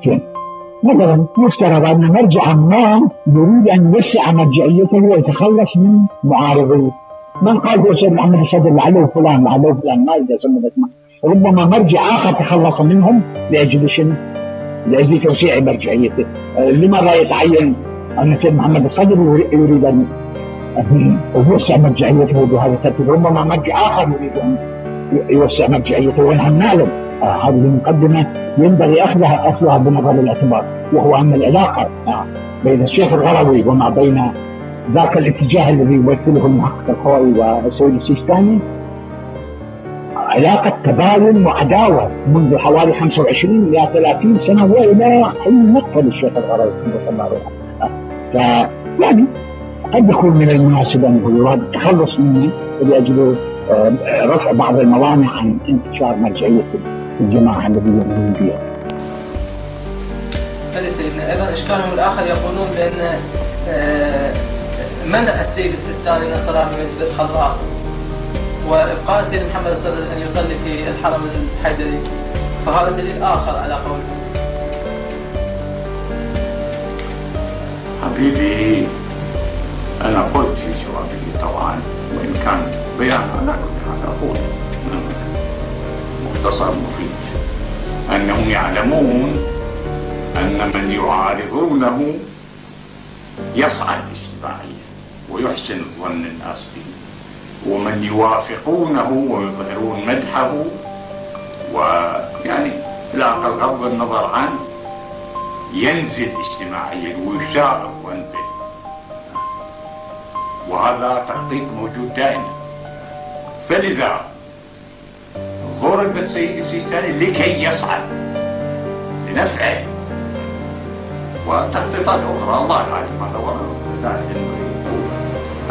طريقتين. مثلا يفترض أن مرجعا ما يريد أن يوسع مرجعيته ويتخلص من معارضيه. من قال هو سيد محمد الصدر لعله فلان ما إذا سمى اسمه، ربما مرجع آخر تخلص منهم لأجل شنو؟ لأجل توسيع مرجعيته. لماذا يتعين أن سيد محمد الصدر يريد أن يوسع مرجعيته بهذا الترتيب؟ ربما مرجع آخر يريد أن يوسع مرجعيته، ونحن نعلم هذه المقدمة ينبغي أخذها بنظر الاعتبار، وهو أن العلاقة بين الشيخ الغروي وما بين ذاك الاتجاه الذي يمثله المحقق الخوئي والسيد السيستاني علاقة تباين وعداوة منذ حوالي 25 إلى 30 سنة، وإلى حين مقتل الشيخ الغروي رحمه الله عليه. يعني قد يكون من المناسب أنه يراد التخلص منه لأجل رفع بعض الموانع عن انتشار مرجعية الجماعة الذي يؤمنون بها. هذا سيدنا أيضا إشكالهم الآخر يقولون بأن منع السيد السيستاني من الصلاة في مسجد الخضراء وإبقاء السيد محمد الصدر أن يصلي في الحرم الحيدري، فهذا دليل آخر على قوله. حبيبي أنا قلت في جوابي طبعا، وإن كان بيان على كل حال أقول مختصر مفيد، أنهم يعلمون أن من يعارضونه يصعد اجتماعيا ويحسن ظن الناس به، ومن يوافقونه ويظهرون مدحه ويعني لا أقل غض النظر عنه ينزل اجتماعيا ويشارك وينبه، وهذا تخطيط موجود دائما. فلذا ضرب السيد السيستاني لكي يصعد لنفعه، وتخطيطات أخرى الله يعلم هذا ولا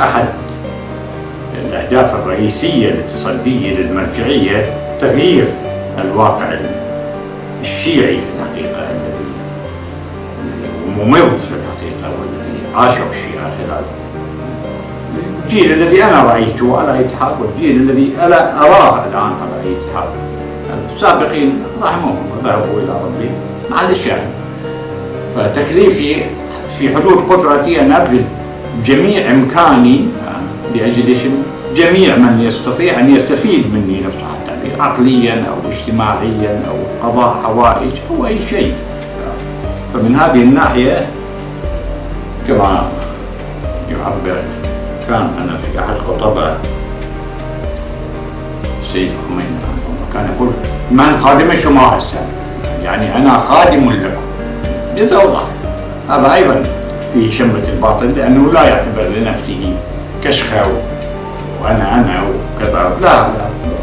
أحد الأهداف الرئيسية للتصدي للمرجعية تغيير الواقع الشيعي في الحقيقة الذي ممض في الحقيقة والذي عاشه الشيعة خلال الجيل الذي أنا رأيته على أي حال والجيل الذي أنا أراه الآن على أي حال. السابقين رحمهم وذهبوا إلى ربهم مع الشاهد. فتكليفي في حدود قدرتي أن أبذل جميع إمكاني لأجل جميع من يستطيع أن يستفيد مني لو صح التعبير عقليا أو اجتماعيا أو قضاء حوائج أو أي شيء. فمن هذه الناحية كما يعبر كان أنا في أحد خطباء السيد خميني كان يقول من خادم شو ما هسه، يعني أنا خادم لكم جزاه الله. هذا أيضا في شمة الباطل، لأنه لا يعتبر لنفسه كشخة وأنا وكذا، لا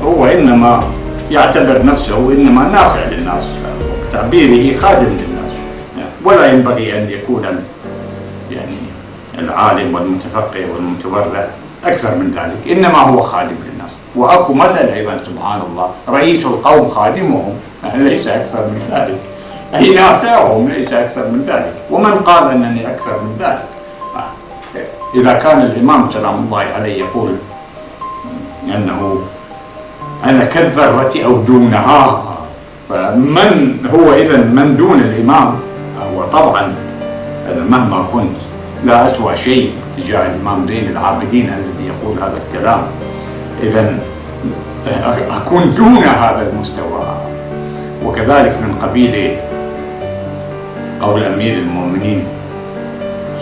هو إنما يعتبر نفسه إنما نافع للناس، تعبيره خادم للناس، ولا ينبغي أن يكون يعني العالم والمتفقه والمتورع أكثر من ذلك، إنما هو خادم للناس. وأكو مثل أيضا سبحان الله، رئيس القوم خادمهم، ليس أكثر من ذلك، أي نافعهم ليس أكثر من ذلك. ومن قال أنني أكثر من ذلك؟ إذا كان الإمام سلام الله عليه يقول أنه أنا كالذرة أو دونها، فمن هو إذن من دون الإمام؟ وطبعا أنا مهما كنت لا أسوأ شيء تجاه الإمام زين العابدين الذي يقول هذا الكلام، إذن أكون دون هذا المستوى. وكذلك من قبيل قول أمير المؤمنين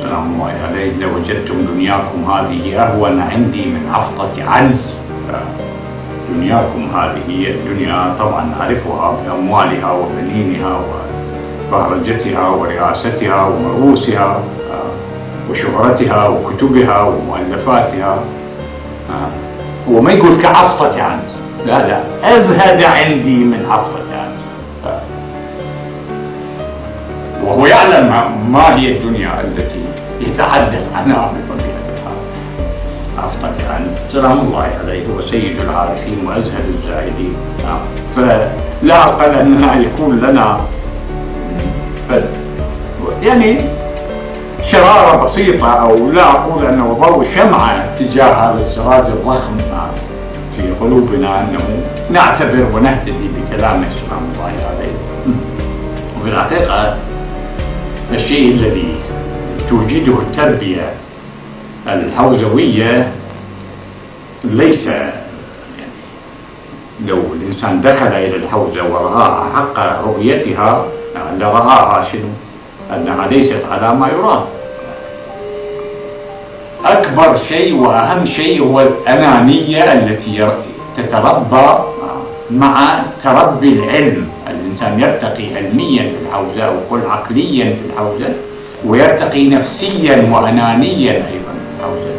سلام الله عليه لوجدتم دنياكم هذه أهون عندي من عفطة عنز. دنياكم هذه هي الدنيا طبعا نعرفها بأموالها وبنينها وبهرجتها ورئاستها ومرؤوسها وشهرتها وكتبها ومؤلفاتها، وما يقول كعفطة عنز، لا أزهد عندي من عفطة عنز. وهو يعلم ما هي الدنيا التي يتحدث عنها بطبيعة الحال. عفطة عنز سلام الله عليه هو سيد العارفين وأزهد الزاهدين، فلا أقل أننا يكون لنا يعني شرارة بسيطة، أو لا أقول أنه ضوء شمعة تجاه هذا السراج الضخم في قلوبنا، أنه نعتبر ونهتدي بكلامه سلام الله عليه. وفي الحقيقة الشيء الذي توجده التربية الحوزوية ليس يعني لو الإنسان دخل إلى الحوزة ورآها حق رؤيتها لرآها شنو؟ أنها ليست على ما يرام. أكبر شيء وأهم شيء هو الأنانية التي تتربى مع تربي العلم. الإنسان يرتقي علميا في الحوزة أو قل عقليا في الحوزة، ويرتقي نفسيا وأنانيا أيضا في الحوزة.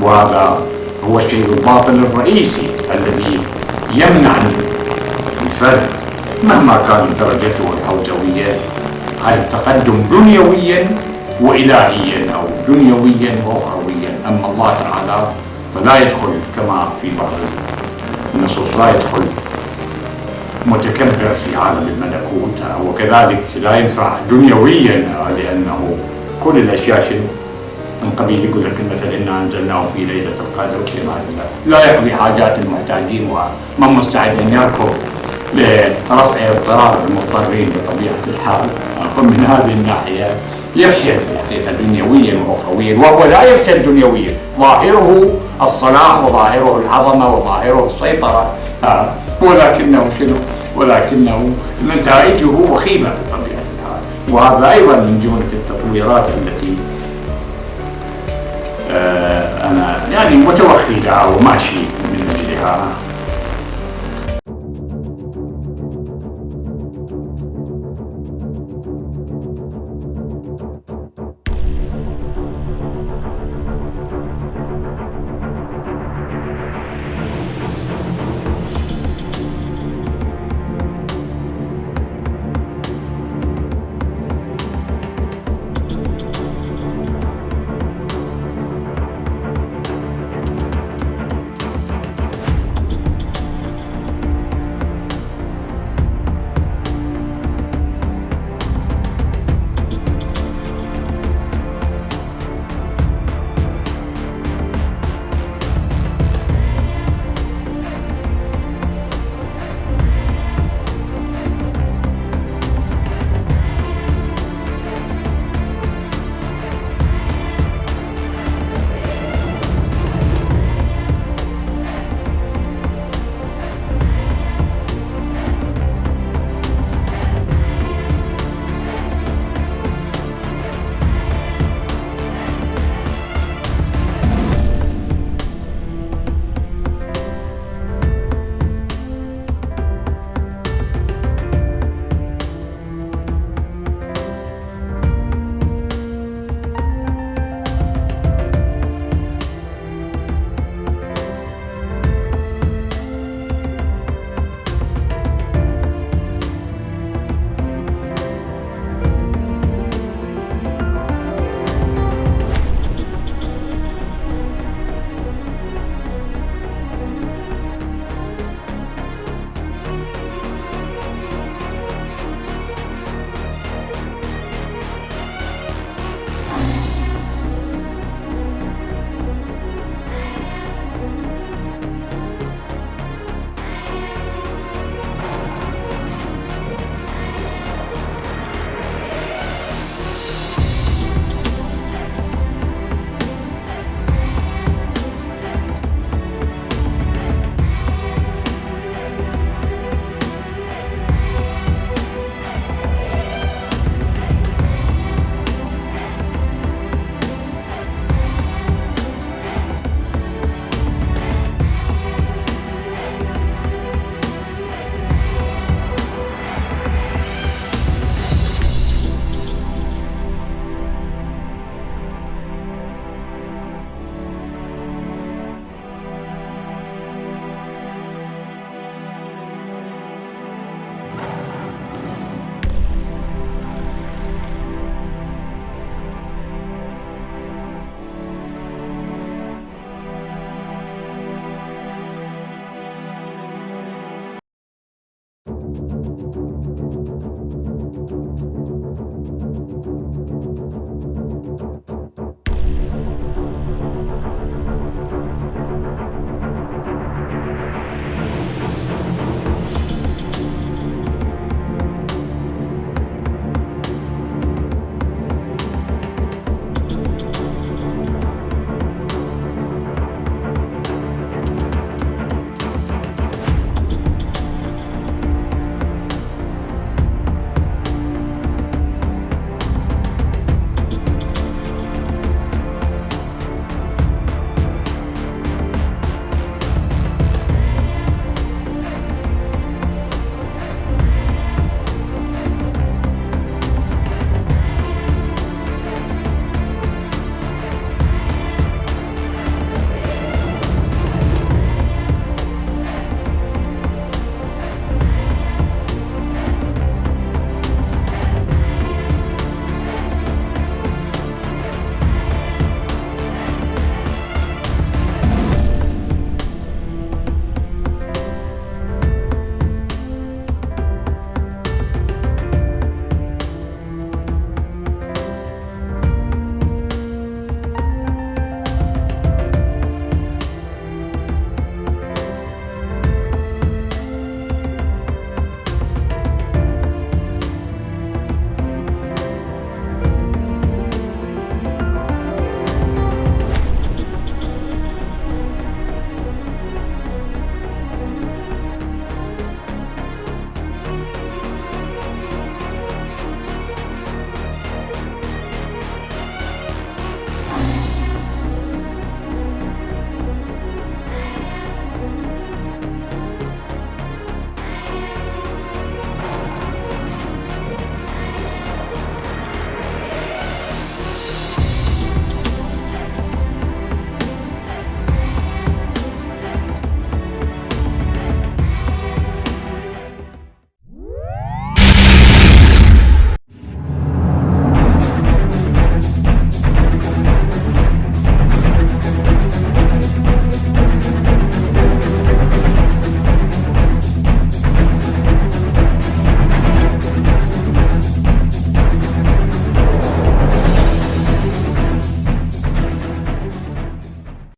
وهذا هو الشيء الباطل الرئيسي الذي يمنع الفرد مهما كانت درجته الحوزوية عن التقدم دنيويا وإلهيا أو دنيويا وأخرويا. أما الله تعالى فلا يدخل كما في بعض النصوص لا يدخل متكبر في عالم الملكوت، وكذلك لا ينفع دنيويا لأنه كل الأشياء من قبيل يقول لك مثلا إنا أنزلناه في ليلة القدر كما لا يقضي حاجات المحتاجين، ومن مستعد أن يركض لرفع اضطرار المضطرين بطبيعة الحال. فمن هذه الناحية يفشل في الحقيقة دنيويا وأخرويا، وهو لا يفشل دنيويا، ظاهره الصلاح وظاهره العظمة وظاهره السيطرة، ولكنه شنو؟ ولكنه نتائجه وخيمة بطبيعة الحال. وهذا أيضا من جملة التطويرات التي أنا يعني متوخي لها وماشي من أجلها.